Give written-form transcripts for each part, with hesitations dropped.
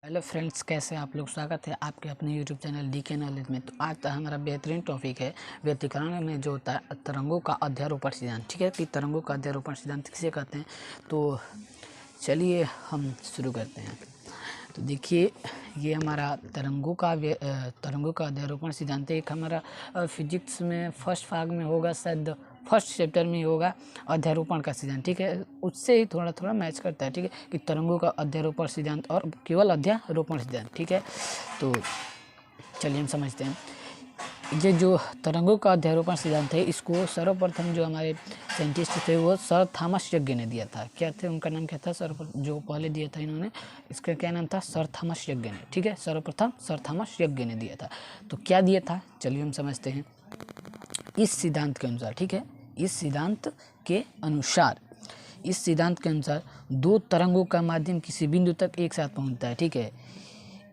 Hello friends, कैसे हैं आप लोग। स्वागत है आपके अपने यूट्यूब चैनल डीके नॉलेज में। तो आज हमारा बेहतरीन टॉपिक है व्यतिकरण में जो होता है तरंगों का अध्यारोपण सिद्धांत। ठीक है कि तरंगों का अध्यारोपण सिद्धांत किसे कहते हैं। तो चलिए हम शुरू करते हैं। तो देखिए, ये हमारा तरंगों का अध्यारोपण सिद्धांत एक हमारा फिजिक्स में फर्स्ट भाग में होगा, शायद फर्स्ट चैप्टर में होगा अध्यारोपण का सिद्धांत। ठीक है, उससे ही थोड़ा थोड़ा मैच करता है। ठीक है कि तरंगों का अध्यारोपण सिद्धांत और केवल अध्यारोपण सिद्धांत। ठीक है, तो चलिए हम समझते हैं। ये जो तरंगों का अध्यारोपण सिद्धांत है, इसको सर्वप्रथम जो हमारे साइंटिस्ट थे वो सर थॉमस यज्ञ ने दिया था। क्या थे, उनका नाम क्या था, जो पहले दिया था इन्होंने, इसका क्या नाम था, सर थॉमस यज्ञ ने। ठीक है, सर्वप्रथम सर थॉमस यज्ञ ने दिया था। तो क्या दिया था, चलिए हम समझते हैं। इस सिद्धांत के अनुसार, ठीक है, इस सिद्धांत के अनुसार दो तरंगों का माध्यम किसी बिंदु तक एक साथ पहुंचता है। ठीक है,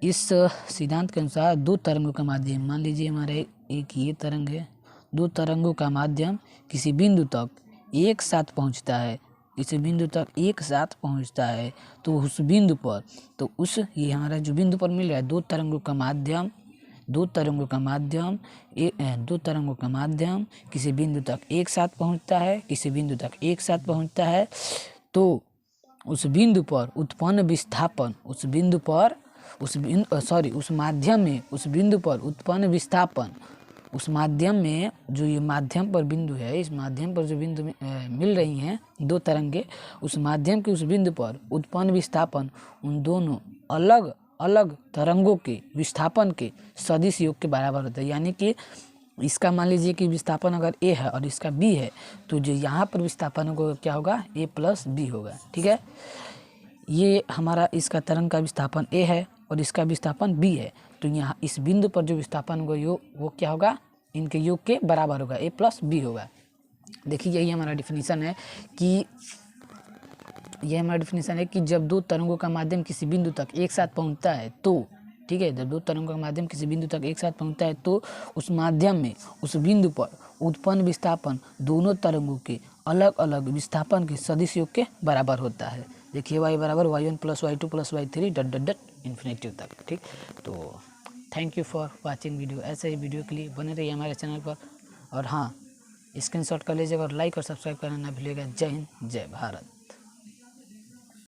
इस सिद्धांत के अनुसार दो तरंगों का माध्यम, मान लीजिए हमारे एक ये तरंग है, दो तरंगों का माध्यम किसी बिंदु तक एक साथ पहुंचता है, किसी बिंदु तक एक साथ पहुंचता है, तो उस बिंदु पर, तो उस ये हमारा जो बिंदु पर मिल रहा है, दो तरंगों का माध्यम किसी बिंदु तक एक साथ पहुंचता है, किसी बिंदु तक एक साथ पहुंचता है, तो उस बिंदु पर उत्पन्न विस्थापन, उस माध्यम में, उस बिंदु पर उत्पन्न विस्थापन, उस माध्यम में जो ये माध्यम पर बिंदु है, इस माध्यम पर जो बिंदु मिल रही हैं दो तरंगे, उस माध्यम के उस बिंदु पर उत्पन्न विस्थापन उन दोनों अलग अलग तरंगों के विस्थापन के सदिश योग के बराबर होता है। यानी कि इसका मान लीजिए कि विस्थापन अगर a है और इसका b है, तो जो यहाँ पर विस्थापन होगा क्या होगा, a प्लस b होगा। ठीक है, ये हमारा इसका तरंग का विस्थापन a है और इसका विस्थापन b है, तो यहाँ इस बिंदु पर जो विस्थापन होगा वो क्या होगा, इनके योग के बराबर होगा, a प्लस b होगा। देखिए, यही हमारा डिफिनीशन है कि जब दो तरंगों का माध्यम किसी बिंदु तक एक साथ पहुंचता है तो, ठीक है, जब दो तरंगों का माध्यम किसी बिंदु तक एक साथ पहुंचता है तो उस माध्यम में, उस बिंदु पर उत्पन्न विस्थापन दोनों तरंगों के अलग अलग विस्थापन के सदिश योग के बराबर होता है। देखिए, y बराबर y1 plus y2 plus y3 डट डट डट इन्फिनिटी तक। ठीक, तो thank you for watching video. ऐसे ही वीडियो के लिए बने रहिए हमारे चैनल पर, और हाँ, स्क्रीनशॉट कर लीजिएगा और लाइक और सब्सक्राइब करना ना भूलिएगा। जय हिंद, जय भारत।